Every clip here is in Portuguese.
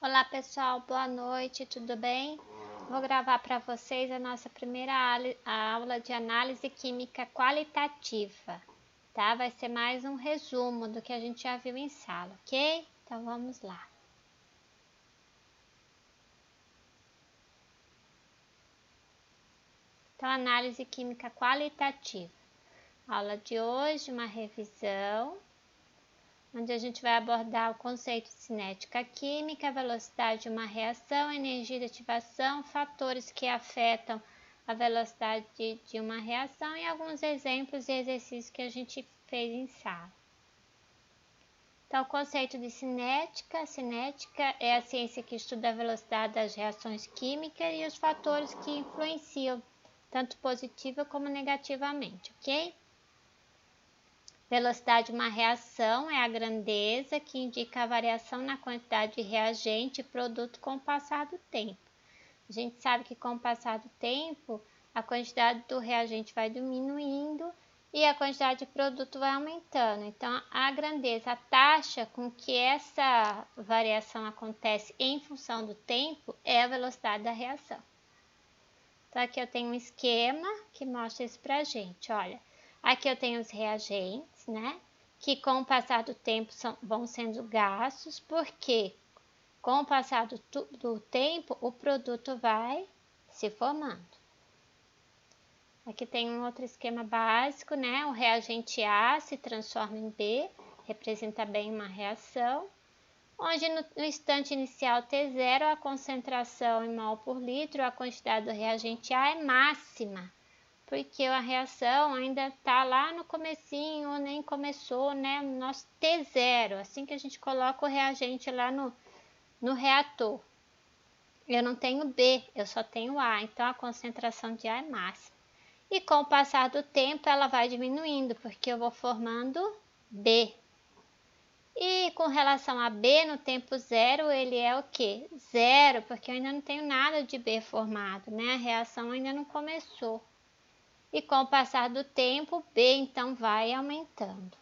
Olá pessoal, boa noite, tudo bem? Vou gravar para vocês a nossa primeira aula de análise química qualitativa, tá? Vai ser mais um resumo do que a gente já viu em sala, ok? Então vamos lá. Então, análise química qualitativa. Aula de hoje, uma revisão, onde a gente vai abordar o conceito de cinética química, velocidade de uma reação, energia de ativação, fatores que afetam a velocidade de uma reação e alguns exemplos e exercícios que a gente fez em sala. Então, o conceito de cinética. Cinética é a ciência que estuda a velocidade das reações químicas e os fatores que influenciam, tanto positiva como negativamente, ok? Velocidade de uma reação é a grandeza que indica a variação na quantidade de reagente e produto com o passar do tempo. A gente sabe que com o passar do tempo, a quantidade do reagente vai diminuindo e a quantidade de produto vai aumentando. Então, a grandeza, a taxa com que essa variação acontece em função do tempo é a velocidade da reação. Então, aqui eu tenho um esquema que mostra isso pra gente, olha. Aqui eu tenho os reagentes, né? Que com o passar do tempo vão sendo gastos, porque com o passar do tempo o produto vai se formando. Aqui tem um outro esquema básico, né? O reagente A se transforma em B, representa bem uma reação, onde no instante inicial T0 a concentração em mol por litro, a quantidade do reagente A é máxima, porque a reação ainda está lá no comecinho ou nem começou, né? No nosso T0, assim que a gente coloca o reagente lá no reator. Eu não tenho B, eu só tenho A, então a concentração de A é máxima. E com o passar do tempo ela vai diminuindo, porque eu vou formando B. E com relação a B no tempo zero, ele é o quê? Zero, porque eu ainda não tenho nada de B formado, né? A reação ainda não começou. E com o passar do tempo, B então vai aumentando.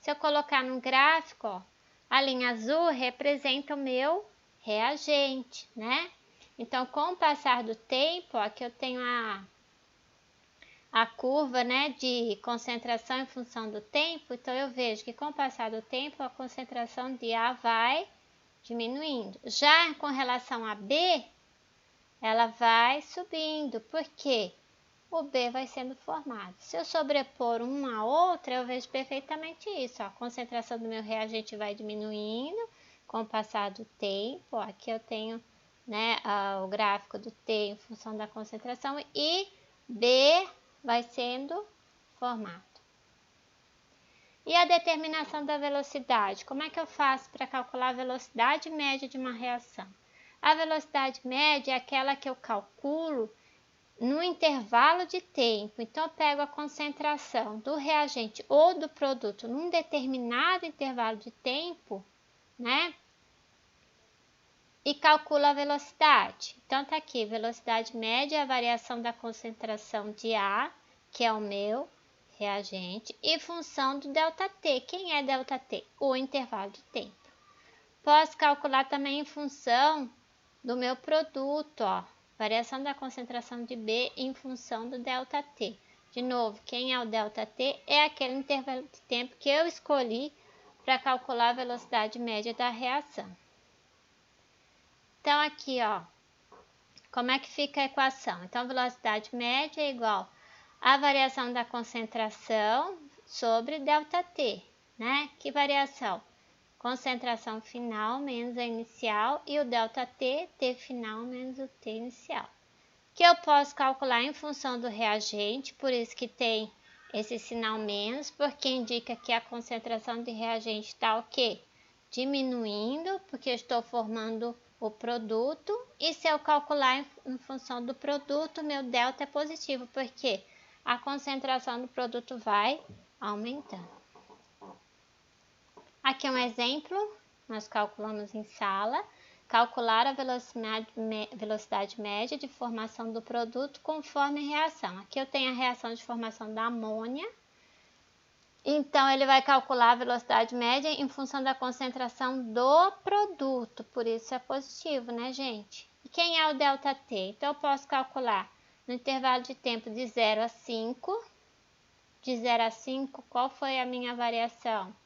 Se eu colocar no gráfico, ó, a linha azul representa o meu reagente, né? Então, com o passar do tempo, aqui eu tenho a curva, né, de concentração em função do tempo. Então, eu vejo que com o passar do tempo, a concentração de A vai diminuindo. Já com relação a B, ela vai subindo. Por quê? O B vai sendo formado. Se eu sobrepor uma a outra, eu vejo perfeitamente isso. Ó. A concentração do meu reagente vai diminuindo com o passar do tempo. Ó, aqui eu tenho, né, o gráfico do T em função da concentração e B vai sendo formado. E a determinação da velocidade? Como é que eu faço para calcular a velocidade média de uma reação? A velocidade média é aquela que eu calculo no intervalo de tempo. Então, eu pego a concentração do reagente ou do produto num determinado intervalo de tempo, né? E calculo a velocidade. Então, tá aqui, velocidade média é a variação da concentração de A, que é o meu reagente, e função do ΔT. Quem é ΔT? O intervalo de tempo. Posso calcular também em função do meu produto, ó. Variação da concentração de B em função do ΔT. De novo, quem é o ΔT? É aquele intervalo de tempo que eu escolhi para calcular a velocidade média da reação. Então, aqui, ó, como é que fica a equação? Então, velocidade média é igual a variação da concentração sobre ΔT, né? Que variação? Concentração final menos a inicial e o ΔT, T final menos o T inicial. Que eu posso calcular em função do reagente, por isso que tem esse sinal menos, porque indica que a concentração de reagente está o quê? Diminuindo, porque eu estou formando o produto. E se eu calcular em função do produto, meu delta é positivo, porque a concentração do produto vai aumentando. Aqui é um exemplo, nós calculamos em sala, calcular a velocidade média de formação do produto conforme a reação. Aqui eu tenho a reação de formação da amônia, Então, ele vai calcular a velocidade média em função da concentração do produto, por isso é positivo, né, gente? E quem é o ΔT? Então, eu posso calcular no intervalo de tempo de 0 a 5. De 0 a 5, qual foi a minha variação?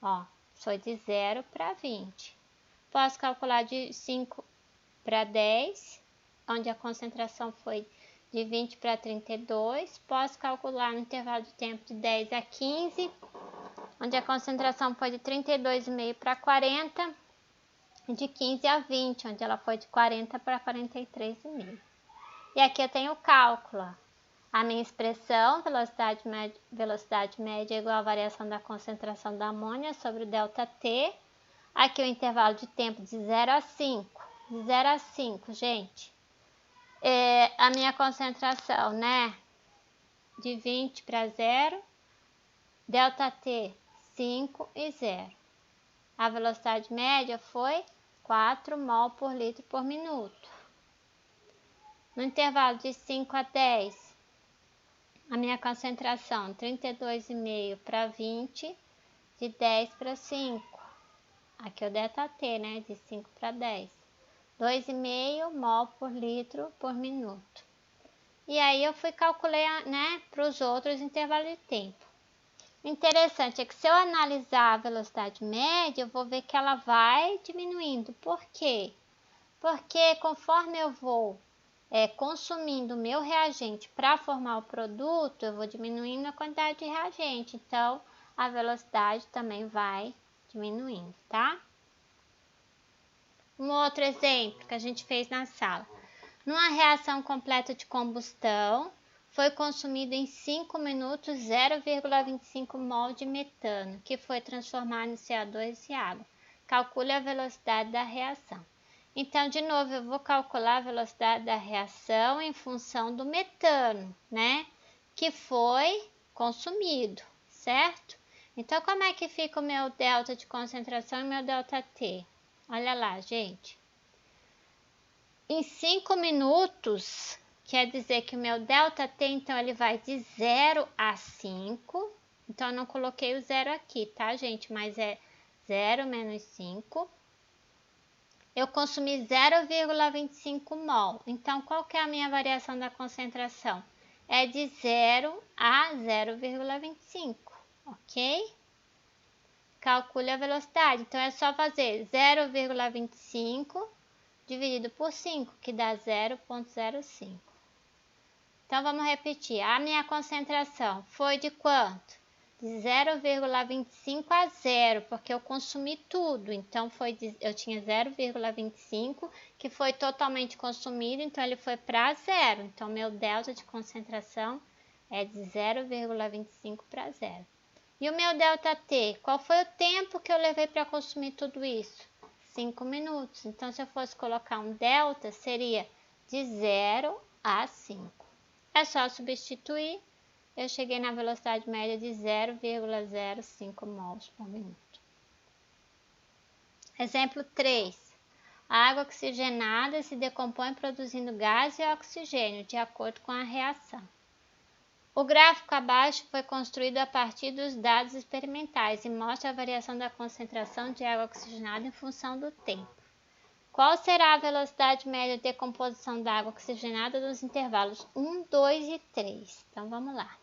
Ó, foi de 0 para 20. Posso calcular de 5 para 10, onde a concentração foi de 20 para 32. Posso calcular no intervalo de tempo de 10 a 15, onde a concentração foi de 32,5 para 40, e de 15 a 20, onde ela foi de 40 para 43,5. E aqui eu tenho o cálculo. A minha expressão, velocidade média é igual à variação da concentração da amônia sobre o ΔT. Aqui o intervalo de tempo de 0 a 5. De 0 a 5, gente. A minha concentração, né? De 20 para 0. ΔT, 5 e 0. A velocidade média foi 4 mol por litro por minuto. No intervalo de 5 a 10, a minha concentração 32,5 para 20, de 10 para 5. Aqui é o ΔT, né? De 5 para 10. 2,5 mol por litro por minuto. E aí eu calculei, né, para os outros intervalos de tempo. O interessante é que se eu analisar a velocidade média, eu vou ver que ela vai diminuindo. Por quê? Porque conforme eu vou consumindo o meu reagente para formar o produto, eu vou diminuindo a quantidade de reagente. Então, a velocidade também vai diminuindo, tá? Um outro exemplo que a gente fez na sala. Numa reação completa de combustão, foi consumido em 5 minutos 0,25 mol de metano, que foi transformado em CO2 e água. Calcule a velocidade da reação. Então, de novo, eu vou calcular a velocidade da reação em função do metano, né? Que foi consumido, certo? Então, como é que fica o meu delta de concentração e o meu ΔT? Olha lá, gente. Em 5 minutos, quer dizer que o meu ΔT, então, ele vai de 0 a 5. Então, eu não coloquei o 0 aqui, tá, gente? Mas é 0 menos 5. Eu consumi 0,25 mol. Então, qual que é a minha variação da concentração? É de 0 a 0,25, ok? Calcule a velocidade. Então, é só fazer 0,25 dividido por 5, que dá 0,05. Então, vamos repetir. A minha concentração foi de quanto? De 0,25 a 0, porque eu consumi tudo. Então, eu tinha 0,25, que foi totalmente consumido, então ele foi para 0. Então, meu delta de concentração é de 0,25 para 0. E o meu ΔT, qual foi o tempo que eu levei para consumir tudo isso? 5 minutos. Então, se eu fosse colocar um delta, seria de 0 a 5. É só substituir. Eu cheguei na velocidade média de 0,05 mols por minuto. Exemplo 3. A água oxigenada se decompõe produzindo gás e oxigênio, de acordo com a reação. O gráfico abaixo foi construído a partir dos dados experimentais e mostra a variação da concentração de água oxigenada em função do tempo. Qual será a velocidade média de decomposição da água oxigenada nos intervalos 1, 2 e 3? Então, vamos lá.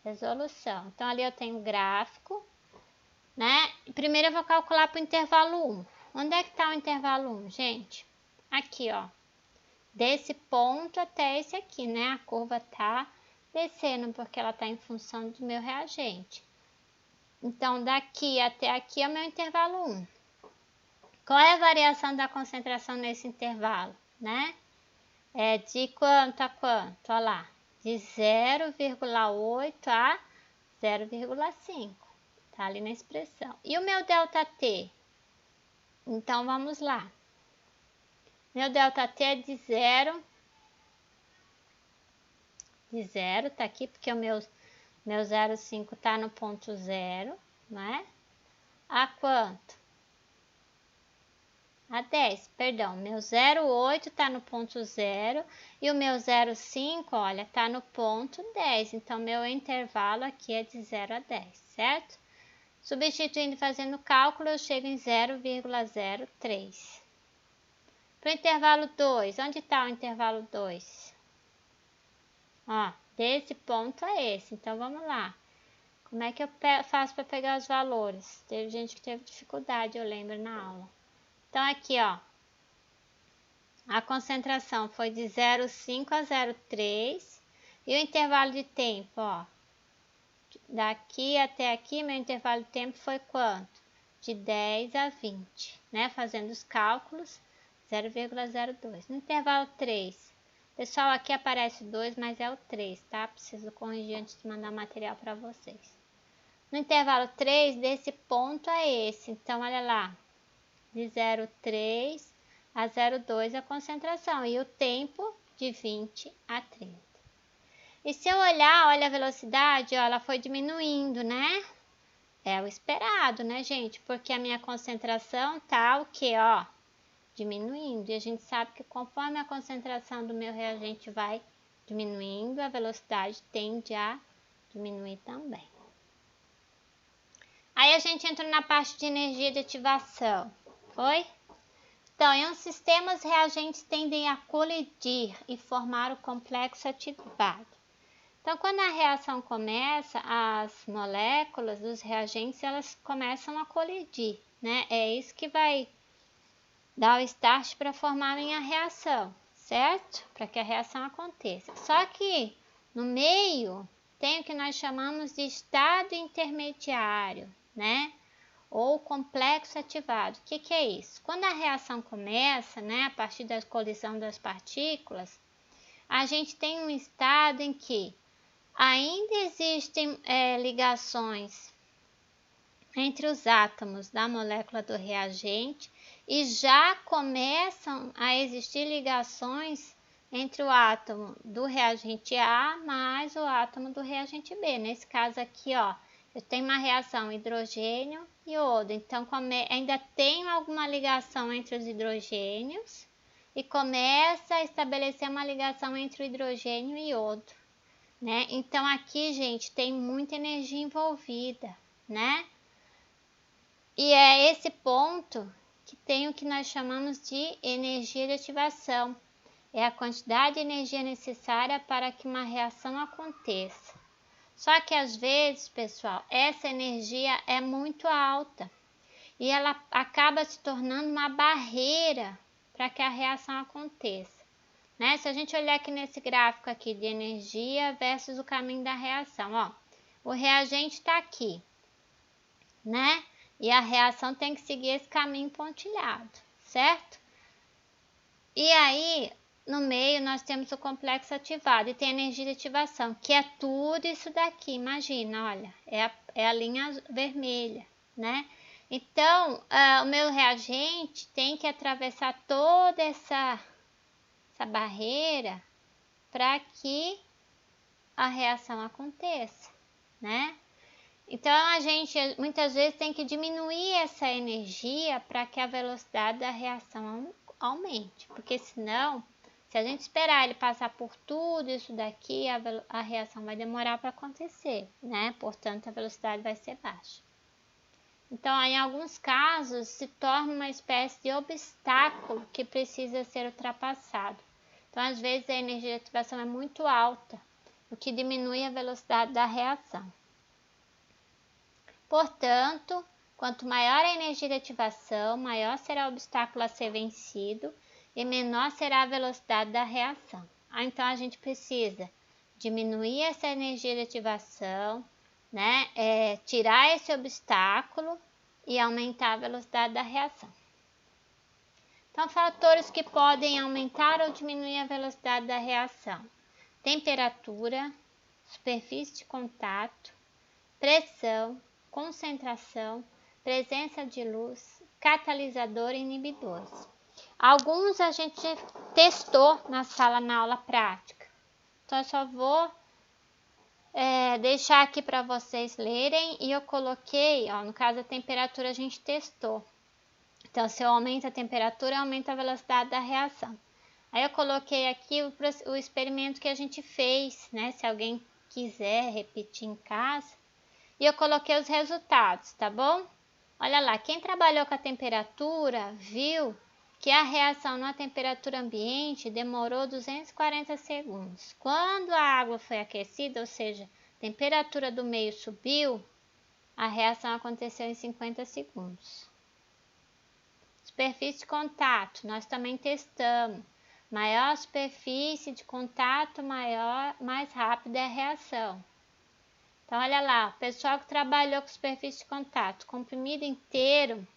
Resolução. Então, ali eu tenho o gráfico, né? Primeiro eu vou calcular para o intervalo 1. Onde é que está o intervalo 1, gente? Aqui, ó. Desse ponto até esse aqui, né? A curva está descendo porque ela está em função do meu reagente. Então, daqui até aqui é o meu intervalo 1. Qual é a variação da concentração nesse intervalo, né? É de quanto a quanto? Olha lá. De 0,8 a 0,5. Tá ali na expressão. E o meu ΔT? Então, vamos lá. Meu ΔT é de 0. De 0, tá aqui, porque o meu 0,5 tá no ponto 0, né? A quanto? a 10. Perdão, meu 0,8 está no ponto 0 e o meu 0,5, olha, está no ponto 10. Então, meu intervalo aqui é de 0 a 10, certo? Substituindo e fazendo o cálculo, eu chego em 0,03. Para o intervalo 2, onde está o intervalo 2? Ó, desse ponto a esse. Então, vamos lá. Como é que eu faço para pegar os valores? Teve gente que teve dificuldade, eu lembro, na aula. Então, aqui, ó, a concentração foi de 0,5 a 0,3 e o intervalo de tempo, ó, daqui até aqui, meu intervalo de tempo foi quanto? De 10 a 20, né? Fazendo os cálculos, 0,02. No intervalo 3, pessoal, aqui aparece 2, mas é o 3, tá? Preciso corrigir antes de mandar o material para vocês. No intervalo 3, desse ponto a esse, então, olha lá, de 0,3 a 0,2 a concentração e o tempo de 20 a 30. E se eu olhar, olha a velocidade, ó, ela foi diminuindo, né? É o esperado, né, gente? Porque a minha concentração tá o quê, ó? Diminuindo. E a gente sabe que conforme a concentração do meu reagente vai diminuindo, a velocidade tende a diminuir também. Aí a gente entra na parte de energia de ativação, foi? Então, em um sistema, os reagentes tendem a colidir e formar o complexo ativado. Então, quando a reação começa, as moléculas dos reagentes, elas começam a colidir, né? É isso que vai dar o start para formarem a reação, certo? Para que a reação aconteça. Só que, no meio, tem o que nós chamamos de estado intermediário, né? Ou complexo ativado. O que é isso? Quando a reação começa, né, a partir da colisão das partículas, a gente tem um estado em que ainda existem ligações entre os átomos da molécula do reagente e já começam a existir ligações entre o átomo do reagente A mais o átomo do reagente B. Nesse caso aqui, ó, eu tenho uma reação hidrogênio e iodo, então ainda tenho alguma ligação entre os hidrogênios e começa a estabelecer uma ligação entre o hidrogênio e iodo, né? Então aqui, gente, tem muita energia envolvida, né? E é esse ponto que tem o que nós chamamos de energia de ativação. É a quantidade de energia necessária para que uma reação aconteça. Só que às vezes, pessoal, essa energia é muito alta e ela acaba se tornando uma barreira para que a reação aconteça, né? Se a gente olhar aqui nesse gráfico aqui de energia versus o caminho da reação, ó, o reagente está aqui, né? E a reação tem que seguir esse caminho pontilhado, certo? E aí, no meio, nós temos o complexo ativado e tem a energia de ativação, que é tudo isso daqui. Imagina, olha, é a linha vermelha, né? Então, o meu reagente tem que atravessar toda essa barreira para que a reação aconteça, né? Então, a gente muitas vezes tem que diminuir essa energia para que a velocidade da reação aumente, porque senão, se a gente esperar ele passar por tudo isso daqui, a reação vai demorar para acontecer, né? Portanto, a velocidade vai ser baixa. Então, em alguns casos, se torna uma espécie de obstáculo que precisa ser ultrapassado. Então, às vezes, a energia de ativação é muito alta, o que diminui a velocidade da reação. Portanto, quanto maior a energia de ativação, maior será o obstáculo a ser vencido e menor será a velocidade da reação. Então, a gente precisa diminuir essa energia de ativação, né? Tirar esse obstáculo e aumentar a velocidade da reação. Então, fatores que podem aumentar ou diminuir a velocidade da reação: temperatura, superfície de contato, pressão, concentração, presença de luz, catalisador e inibidores. Alguns a gente testou na sala na aula prática. Então, eu só vou deixar aqui para vocês lerem e eu coloquei, ó, no caso a temperatura a gente testou. Então, se eu aumento a temperatura, eu aumento a velocidade da reação. Aí eu coloquei aqui o experimento que a gente fez, né? Se alguém quiser repetir em casa. E eu coloquei os resultados, tá bom? Olha lá, quem trabalhou com a temperatura viu que a reação na temperatura ambiente demorou 240 segundos. Quando a água foi aquecida, ou seja, a temperatura do meio subiu, a reação aconteceu em 50 segundos. Superfície de contato, nós também testamos. Maior superfície de contato, mais rápida é a reação. Então, olha lá, o pessoal que trabalhou com superfície de contato, comprimido inteiro,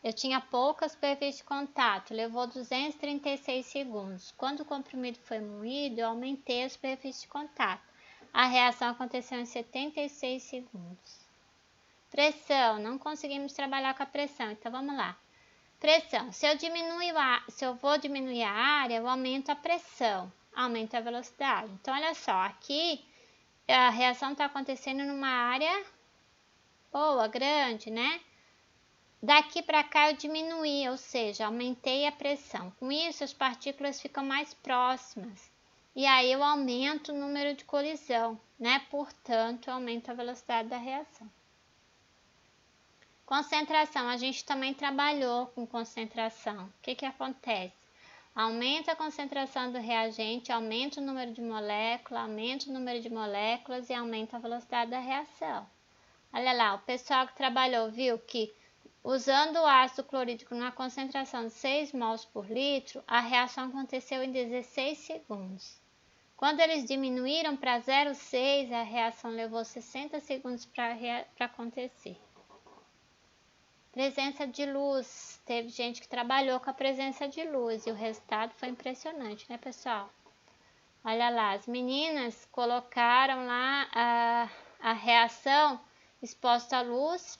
eu tinha pouca superfície de contato, levou 236 segundos. Quando o comprimido foi moído, eu aumentei a superfície de contato. A reação aconteceu em 76 segundos. Pressão, não conseguimos trabalhar com a pressão, então vamos lá. Pressão, se eu vou diminuir a área, eu aumento a pressão, aumento a velocidade. Então, olha só, aqui a reação está acontecendo numa área boa, grande, né? Daqui para cá eu diminuí, ou seja, aumentei a pressão. Com isso, as partículas ficam mais próximas. E aí eu aumento o número de colisão, né? Portanto, eu aumento a velocidade da reação. Concentração, a gente também trabalhou com concentração. O que acontece? Aumenta a concentração do reagente, aumenta o número de moléculas, aumenta o número de moléculas e aumenta a velocidade da reação. Olha lá, o pessoal que trabalhou viu que usando o ácido clorídrico na concentração de 6 mols por litro, a reação aconteceu em 16 segundos. Quando eles diminuíram para 0,6, a reação levou 60 segundos para acontecer. Presença de luz. Teve gente que trabalhou com a presença de luz e o resultado foi impressionante, né, pessoal? Olha lá, as meninas colocaram lá a reação exposta à luz.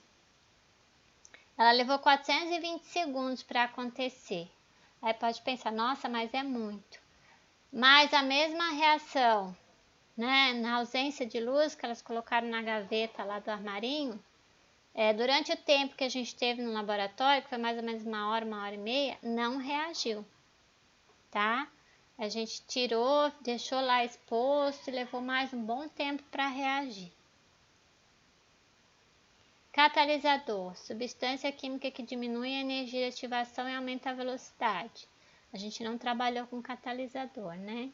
Ela levou 420 segundos para acontecer. Aí pode pensar, nossa, mas é muito. Mas a mesma reação, né, na ausência de luz que elas colocaram na gaveta lá do armarinho, durante o tempo que a gente teve no laboratório, que foi mais ou menos uma hora e meia, não reagiu, tá? A gente tirou, deixou lá exposto e levou mais um bom tempo para reagir. Catalisador, substância química que diminui a energia de ativação e aumenta a velocidade. A gente não trabalhou com catalisador, né?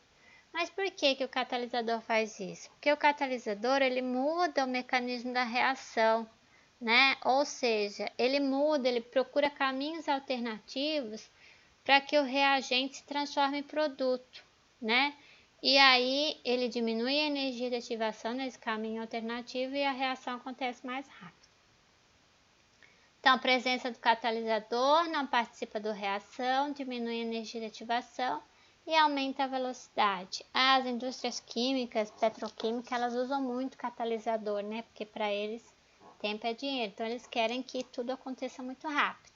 Mas por que o catalisador faz isso? Porque o catalisador, ele muda o mecanismo da reação, né? Ou seja, ele muda, ele procura caminhos alternativos para que o reagente se transforme em produto, né? E aí ele diminui a energia de ativação nesse caminho alternativo e a reação acontece mais rápido. Então, a presença do catalisador não participa da reação, diminui a energia de ativação e aumenta a velocidade. As indústrias químicas, petroquímicas, elas usam muito catalisador, né? Porque para eles tempo é dinheiro, então eles querem que tudo aconteça muito rápido.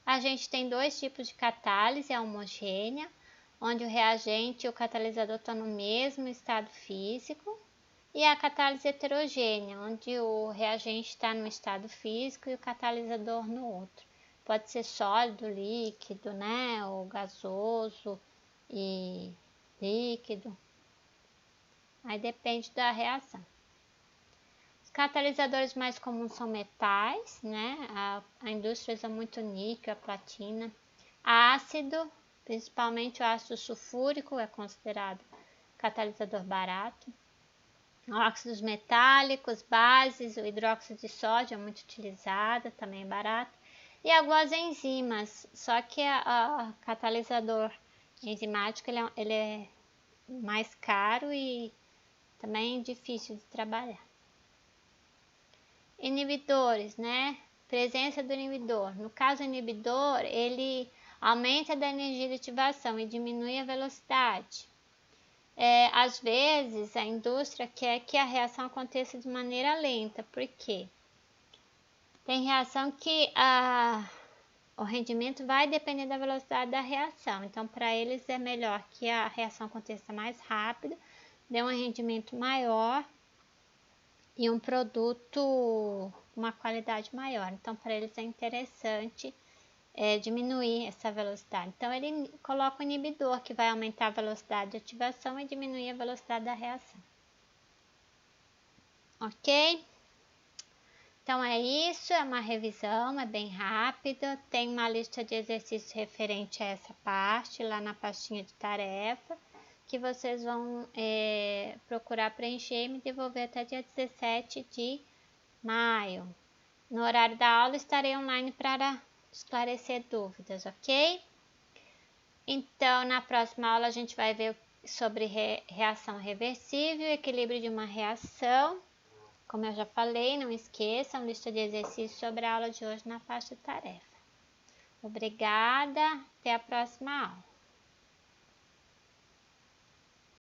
A gente tem dois tipos de catálise, a homogênea, onde o reagente e o catalisador estão no mesmo estado físico, e a catálise heterogênea, onde o reagente está no estado físico e o catalisador no outro. Pode ser sólido, líquido, né, ou gasoso e líquido. Aí depende da reação. Os catalisadores mais comuns são metais, né? A indústria usa muito níquel, a platina. Ácido, principalmente o ácido sulfúrico, é considerado catalisador barato. Óxidos metálicos, bases, o hidróxido de sódio é muito utilizado, também é barato. E algumas enzimas, só que o catalisador enzimático ele é mais caro e também difícil de trabalhar. Inibidores, né? Presença do inibidor. No caso, o inibidor, ele aumenta a energia de ativação e diminui a velocidade. Às vezes, a indústria quer que a reação aconteça de maneira lenta. Por quê? Tem reação que o rendimento vai depender da velocidade da reação. Então, para eles é melhor que a reação aconteça mais rápido, dê um rendimento maior e um produto uma qualidade maior. Então, para eles é interessante diminuir essa velocidade. Então, ele coloca o inibidor, que vai aumentar a velocidade de ativação e diminuir a velocidade da reação. Ok? Então, é isso, é uma revisão, é bem rápida. Tem uma lista de exercícios referente a essa parte, lá na pastinha de tarefa, que vocês vão procurar preencher e me devolver até dia 17 de maio. No horário da aula estarei online para esclarecer dúvidas, ok? Então, na próxima aula a gente vai ver sobre reação reversível, equilíbrio de uma reação. Como eu já falei, não esqueçam, lista de exercícios sobre a aula de hoje na pasta de tarefa. Obrigada, até a próxima aula.